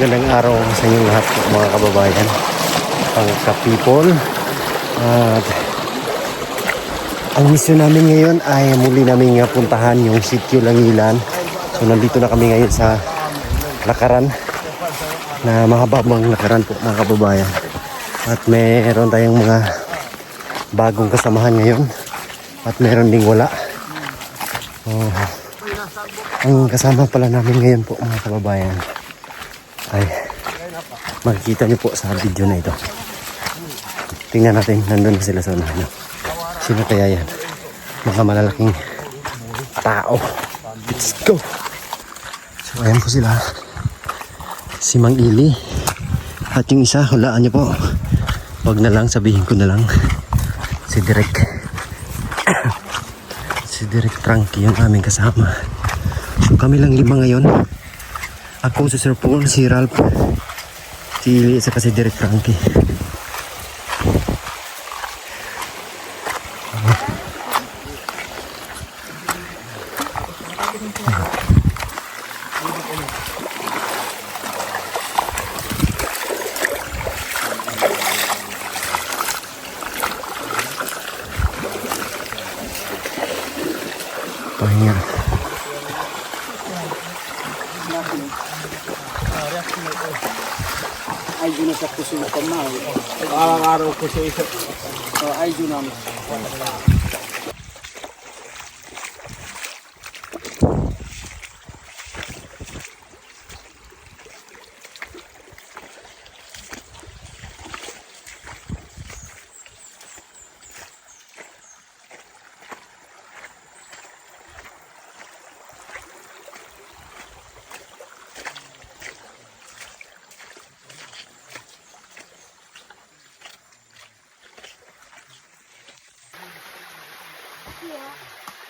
magandang araw sa inyong lahat po mga kababayan, pangka-people. At ang misyon namin ngayon ay muli namin puntahan yung Sitio Langilan. So nandito na kami ngayon sa lakaran na mahabang lakaran po mga kababayan. At meron tayong mga bagong kasamahan ngayon at meron ding wala. Ang kasama pala namin ngayon po mga kababayan ay makikita niyo po sa video na ito. Tingnan natin, nandun sila sa unahan. Sino kaya yan? Mga malalaking tao. Let's go! So ayan po sila, si Mang Ili at yung isa, hulaan niyo po. Wag na lang, sabihin ko na lang, si Direk. Si Direk Frankie yung aming kasama. So kami lang 5 ngayon. Ako, si Sir Paul, si Ralph, si Ili, saka si Direk Frankie. Pahinga. Ay yun na sa puso na pamaw. Araw-araw ko sa isa. Ay yun namin.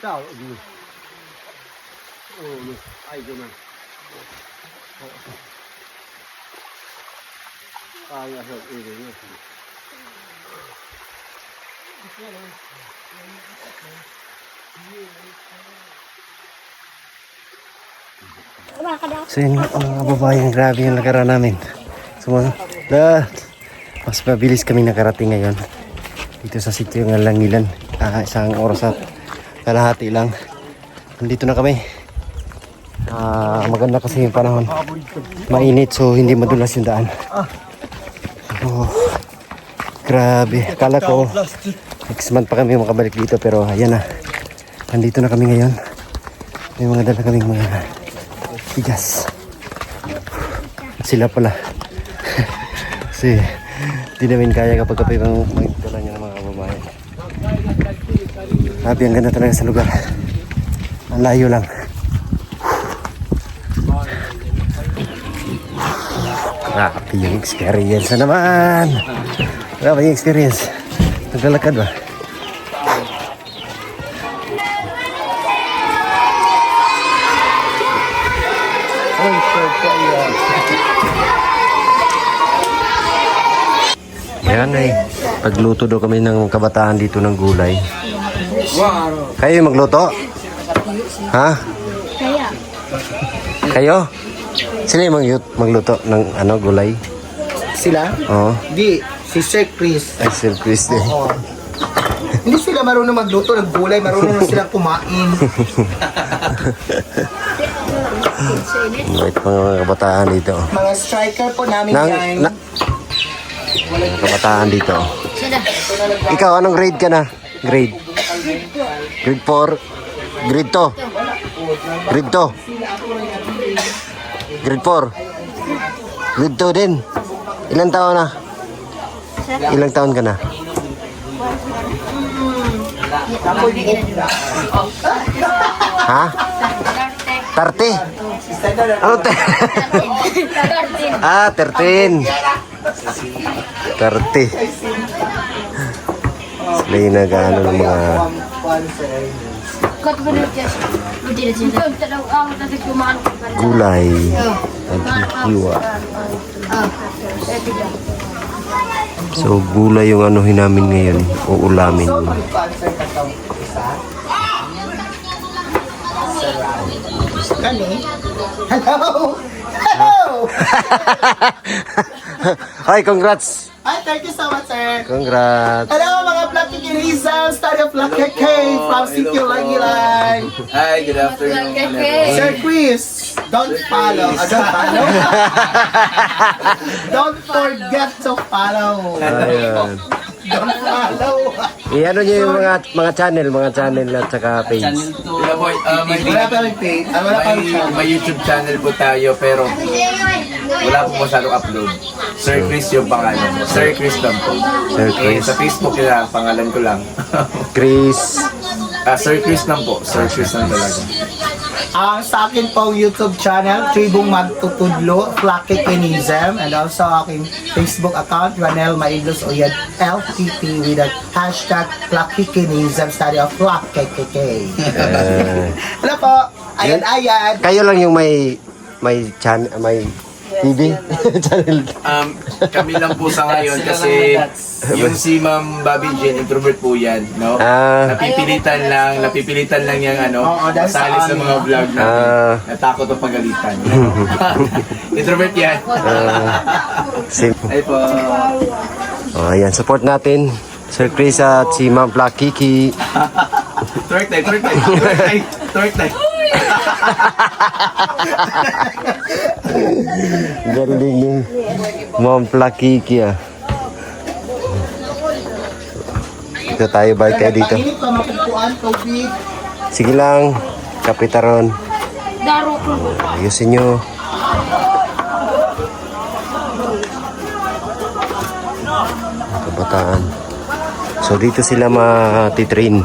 Sao gì? Ai cho mình. Ai ya hợp ý đấy. So yun mga kababayan, grabe yung lakaran namin. So mas mabilis kami nakarating ngayon dito sa Sitio ng Langilan. Isang oras at kalahati lang. Nandito na kami. Maganda kasi yung panahon. Mainit, so hindi madulas yung daan. Grabe. Akala ko next month pa kami makabalik dito, pero ayan na. Nandito na kami ngayon. May mga dala kaming mga bigas. Sila pala. Kasi hindi namin kaya kapag kapag magdala niya ng mga babae. Grabe, ang ganda talaga sa lugar. Ang layo lang. Grabe yung experience na naman. Grabe yung experience. Naglalakad ba? Yan ay pagluto daw kami ng kabataan dito ng gulay. Kayo yung magluto? Ha? Kaya. Kayo? Sino yung magluto ng gulay? Sila? Oo. Di, si Sir Chris. Ay, Sir Chris din. Oo. Hindi sila marunong magluto ng gulay, marunong na silang kumain. Wait, mga kabataan dito. Mga striker po namin yan. Mga kabataan dito. Ikaw, anong grade ka na? Grade? Grade 4? Grade 2? Grade 2? Grade 4? Grade 2 din? Ilang taon na? Ilang taon ka na? Ha? 30? Ano 13? 30. Sila yung nag-ano ng mga gulay at hiwa. So gulay yung anuhin namin ngayon, uulamin. Hello! Hello! Wow! Hi, congrats! Hi, thank you so much, sir. Congrats! Hello, mga Lucky Kinism, study of Lucky K from City Langilan. Hi, good afternoon. Sir Chris, don't follow. Don't follow. Don't forget to follow. Ayan. Don't follow. I-ano nyo yung mga channel at saka page. Yeah, boy, Wala pa rin page. Wala pa rin channel. may YouTube channel po tayo pero wala po masyadong upload. Sir Chris yung pangalan. Sir Chris lang po. Sir Chris. Sa Facebook nila, pangalan ko lang. Chris. Sir Chris lang po. Sir Chris lang talaga. Ang sa akin pong YouTube channel, Tribong Magtutudlo, Lucky Kinism, and also aking Facebook account, Ranel Maigos Oyed LTP with the hashtag Lucky Kinism, study of Lucky KK. Hello po, ayan. Kayo lang yung may channel, may TV channel. Kami lang po sa ngayon kasi yung si Ma'am Bobby Jane, introvert po yan, no? Napipilitan lang yung Oo, dahil sa masali sa amin. mga vlog na natakot o pagalitan. Introvert yan. Ay po. Oh, ayan, support natin Sir Chris at si Ma'am Black Kiki. Twerk tayo. Galing ni Ma'am Black Kiki ah. Dito tayo, balik tayo dito. Mainit pa, mapupuan, tubig. Sige lang, Kapitaron. Ayusin nyo. Mga kabataan. So dito sila matitrain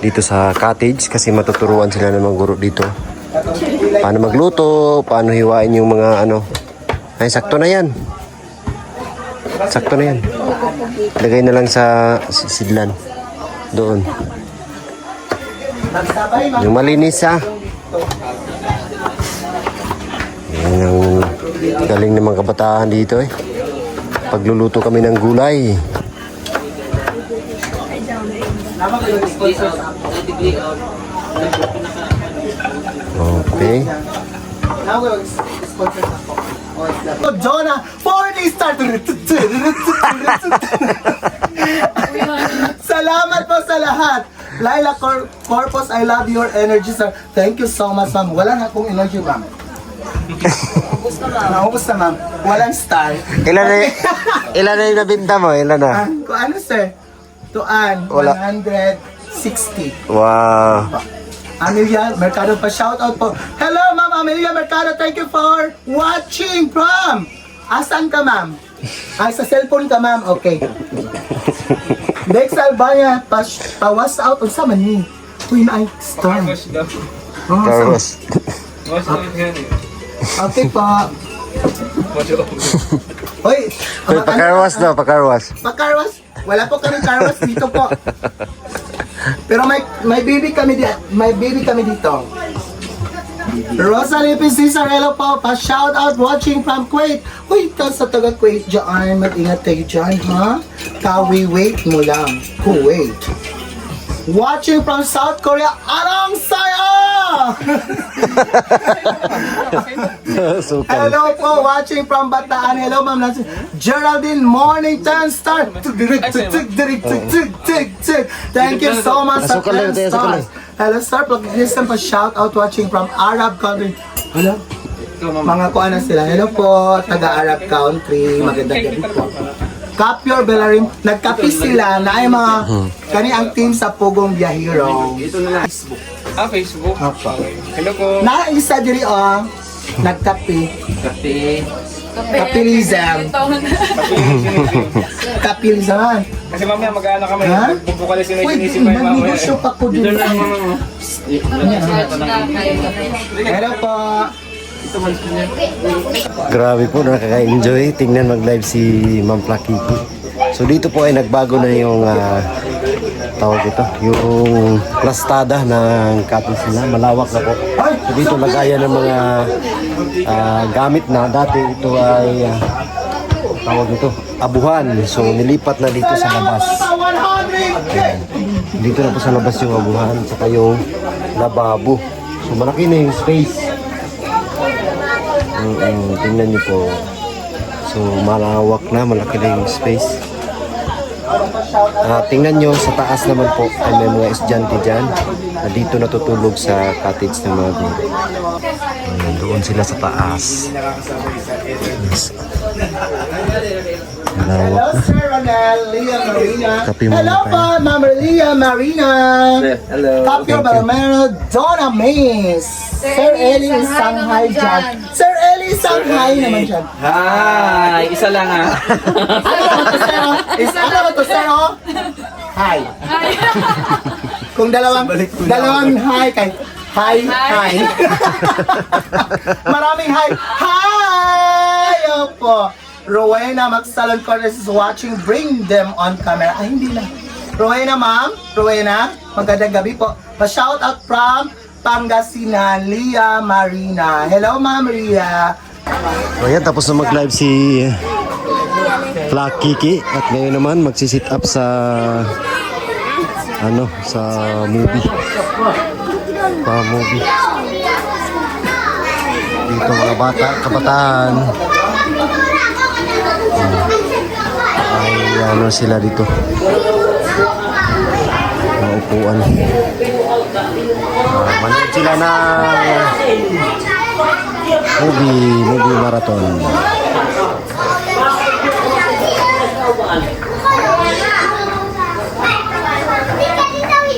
dito sa cottage kasi matuturuan sila ng mga guro dito. Paano magluto, paano hiwain yung mga Ay, sakto na yan. Sakto na yan. Lagay na lang sa sidlan. Doon. Nagsabay, Yung malinis Yan ang galing ng mga kabataan dito Pagluluto kami ng gulay. Okay. Now we'll sponsor ako. Oh, Jonah, 40 star. Salamat po sa lahat. Laila Corpus, I love your energy, sir. Thank you so much, ma'am. Wala na akong energy, ma'am. Naubos na, ma'am. Walang star. Ilan na yung nabinta mo? Ilan na? Kung ano, sir? Tuan, Wala. 160. Wow. Amelia Mercado pa, shout out po. Hello Ma'am Amelia Mercado, thank you for watching from. Asan ka ma'am? Ay, sa cellphone ka ma'am, okay. Dex Albania, pawas out, unsa man ni? Uy, na ay, star. Oh, Carlos. okay po. Uy, Pakarwas daw, pakarwas. Pakarwas? Wala po kami karwas dito po. Pero may baby kami dito. Rosalie P. Cesarello po, pa-shout out watching from Kuwait. Uy, sa taga Kuwait dyan, mag-ingat kayo dyan, ha? Kawi-wait mo lang, Kuwait. Watching from South Korea, anong saya? Hello po, watching from Bataan. Hello, Ma'am Nancy. Geraldine, morning 10 star. Thank you so much sa 10 stars. Hello, sir. Pag-listen pa, shout out watching from Arab country. Hello? Mga kuana sila. Hello po, taga-Arab country. Magandang gabi po. Capyor Bellarim, nagkapi sila na ay mga kani ang team sa Pugong Biyahero. Facebook. Facebook. Opo. Hello po. Na isa diri nagkapi. Kapilism. Kapilism. Kasi mamaya mag-ano kami, Ha? bubukalisin na Uy, sinisip pa yung mamaya. magnegosyo pa ko dun. Hello po. Grabe po, nakaka-enjoy. Tingnan mag-live si Ma'am Plakiki. So dito po ay nagbago na yung tawag ito, yung plastada ng cottage nila. Malawak na po. So dito lagayan ng mga gamit na. Dati ito ay tawag ito, abuhan. So nilipat na dito sa labas. Ayan. Dito na po sa labas yung abuhan, saka yung lababo. So malaki na yung space. Tingnan niyo po. So, malawak na, malaki na yung space. Tingnan nyo, sa taas naman po ay may mga estudyante dyan na dito natutulog sa cottage ng mga guro. Doon sila sa taas. Yes. Malawak Hello, na. Sir Ronel, Leah Marina. Kape muna Hello tayo. po, Ma'am Leah Marina. Hello. Tapio Balomero, Donna Mays. Sir Eli Shanghai dyan. Sir Eli Shanghai naman dyan. Hi! Isa lang ah. Ano ba ito, Sir? Ano ba ito, Sir? Hi. Kung dalawang hi kay hi. Maraming hi. Hi! Opo. Rowena Magsalon Cortez is watching. Bring them on camera. Ay, hindi na. Rowena, ma'am. Rowena, magandang gabi po. Pa-shout out from Pangasinan, Leah Marina. Hello, Ma'am Ria. O yan, tapos na mag-live si Kiki. At ngayon naman, magsisit up sa sa movie. Pa-movie. Dito mga bata, kabataan. Ay, sila dito. Mga upuan. Manood sila na movie marathon.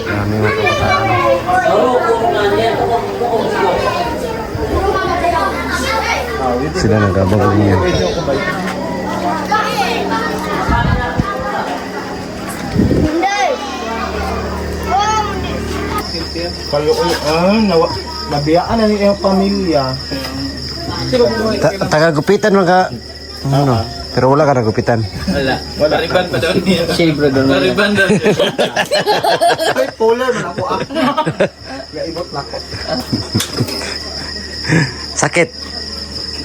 Marami mga kabataan. Sila nagabagong yan. Nabiyaan na niya yung pamilya. Taga-gupitan mga pero wala ka nagupitan. Wala. Kariban pa daw niya. Shave bro doon. Kariban daw. Ay, polar man ako. Gaibot na ko. Sakit.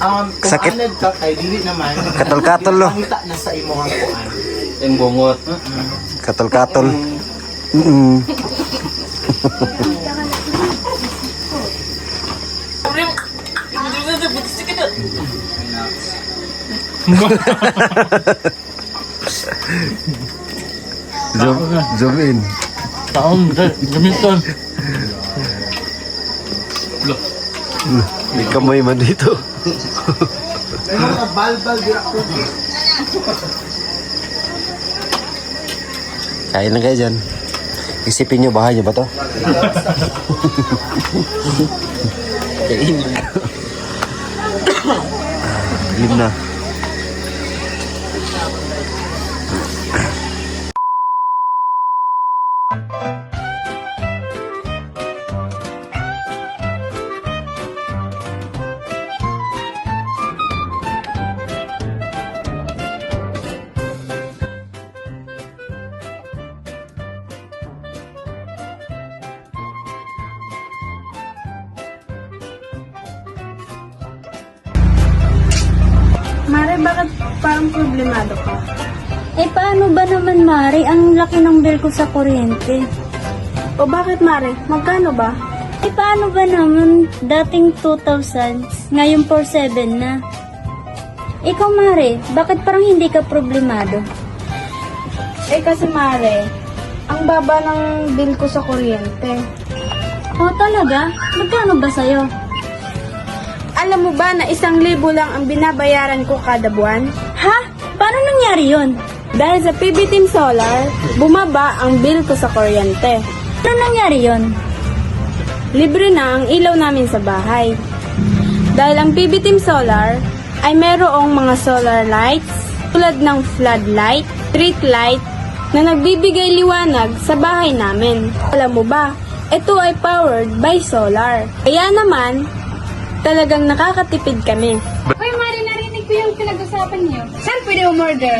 Kung Sakit. anad ka kay dili naman. Katol-katol, no? Pangita na sa imong kuan. Yung bungot. Katol-katol. Zoom in. Gamiton. May kamay man dito. May mga balbal dira ko. Kain lang kayo dyan. Isipin nyo, bahay nyo ba to? Dilim na. Mare, bakit parang problemado ka? Eh, paano ba naman, Mari? Ang laki ng bill ko sa kuryente. O bakit, Mare? Magkano ba? Eh, paano ba naman? Dating 2,000, ngayon 4,700 na. Ikaw, Mari, bakit parang hindi ka problemado? Eh kasi, Mare, ang baba ng bill ko sa kuryente. Oh, talaga? Magkano ba sa'yo? Alam mo ba na 1,000 lang ang binabayaran ko kada buwan? Ha? Paano nangyari yon? Dahil sa PB Team Solar, bumaba ang bill ko sa kuryente. Paano nangyari yon? Libre na ang ilaw namin sa bahay. Dahil ang PB Team Solar ay merong mga solar lights tulad ng floodlight, street light na nagbibigay liwanag sa bahay namin. Alam mo ba, ito ay powered by solar. Kaya naman, talagang nakakatipid kami. Hoy, Mari, narinig ko yung pinag-usapan niyo. Saan pwede umorder?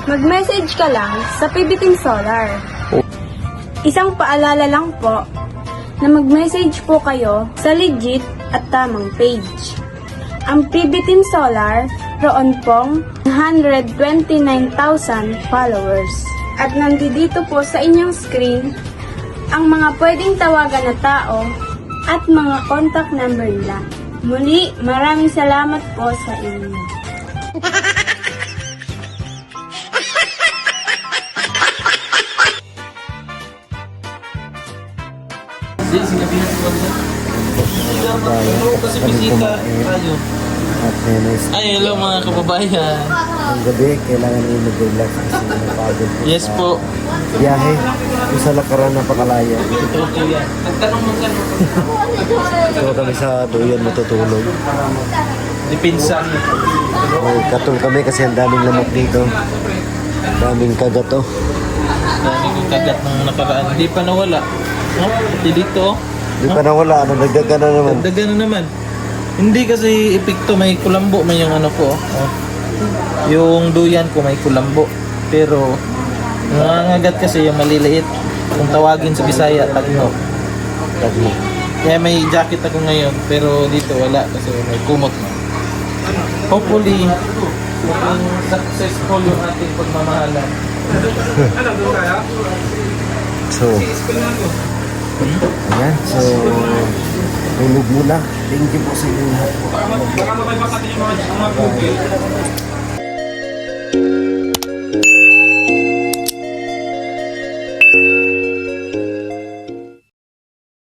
Mag-message ka lang sa PB Team Solar. Isang paalala lang po na mag-message po kayo sa legit at tamang page. Ang PB Team Solar, roon pong 129,000 followers. At nandito po sa inyong screen ang mga pwedeng tawagan na tao at mga contact number nila. Muli, maraming salamat po sa inyo. Kasi bisita tayo. At ngayon Ay, hello mga kababayan. ang gabi, kailangan nyo mag-relax kasi napagod po Yes sa po. biyahe. Yung sa lakaran ng Pakalaya. Ito po yan. Nagtanong mo ka. So kami sa Duyan matutulog. Dipinsa. Katul kami kasi ang daming lamok dito. Daming kagat oh. Dami kong kagat ng nakaraan. Hindi pa nawala. No? Pati dito. Di pa nawala, ano, nagdaga na naman. Dagdagan na naman. Hindi kasi epekto, may kulambo, may yung ano po. Oh. Yung duyan ko may kulambo. Pero, nangangagat kasi yung maliliit. Kung tawagin sa Bisaya, tagno. Tagmo. Kaya may jacket ako ngayon, pero dito wala kasi may kumot na. Hopefully, maging successful yung ating pagmamahalan. So, ayan. So, tulog muna. Thank you po sa inyo lahat po.